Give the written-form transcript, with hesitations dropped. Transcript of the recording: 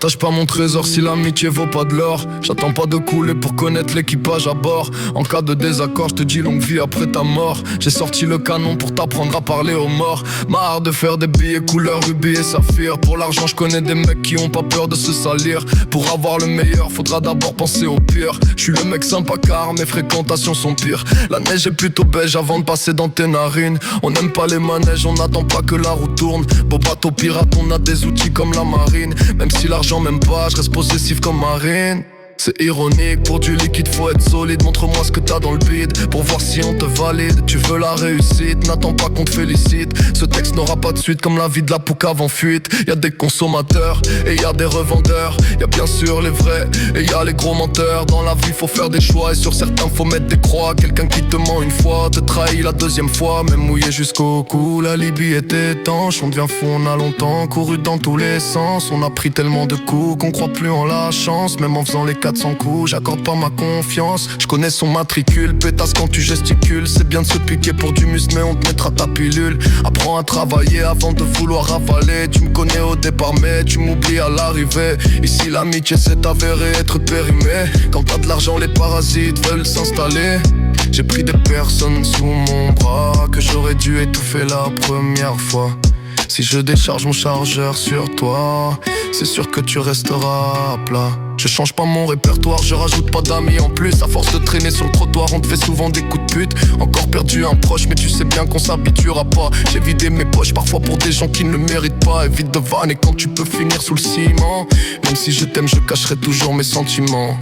partage pas mon trésor si l'amitié vaut pas de l'or. J'attends pas de couler pour connaître l'équipage à bord. En cas de désaccord, je te dis longue vie après ta mort. J'ai sorti le canon pour t'apprendre à parler aux morts. Marre de faire des billets couleur rubis et saphir. Pour l'argent je connais des mecs qui ont pas peur de se salir. Pour avoir le meilleur, faudra d'abord penser au pire. Je suis le mec sympa car mes fréquentations sont pires. La neige est plutôt beige avant de passer dans tes narines. On n'aime pas les manèges, on n'attend pas que la roue tourne. Beau bateau pirate, on a des outils comme la marine. Même si l'argent m'aime pas, je reste possessif comme Marine. C'est ironique, pour du liquide faut être solide. Montre-moi ce que t'as dans le bide pour voir si on te valide. Tu veux la réussite, n'attends pas qu'on te félicite. Ce texte n'aura pas de suite comme la vie de la poucave en fuite. Y'a des consommateurs et y'a des revendeurs. Y'a bien sûr les vrais et y'a les gros menteurs. Dans la vie faut faire des choix et sur certains faut mettre des croix. Quelqu'un qui te ment une fois, te trahit la deuxième fois. Même mouillé jusqu'au cou, la Libye est étanche. On devient fou, on a longtemps couru dans tous les sens. On a pris tellement de coups qu'on croit plus en la chance. Même en faisant les 400 coups, j'accorde pas ma confiance. Je connais son matricule, pétasse quand tu gesticules. C'est bien de se piquer pour du muscle mais on te mettra ta pilule. Apprends à travailler avant de vouloir avaler. Tu me connais au départ mais tu m'oublies à l'arrivée. Ici l'amitié s'est avérée être périmée. Quand t'as de l'argent les parasites veulent s'installer. J'ai pris des personnes sous mon bras que j'aurais dû étouffer la première fois. Si je décharge mon chargeur sur toi, c'est sûr que tu resteras à plat. Je change pas mon répertoire, je rajoute pas d'amis en plus. À force de traîner sur le trottoir, on te fait souvent des coups de pute. Encore perdu un proche, mais tu sais bien qu'on s'habituera pas. J'ai vidé mes poches parfois pour des gens qui ne le méritent pas. Évite de vanner quand tu peux finir sous le ciment. Même si je t'aime, je cacherai toujours mes sentiments.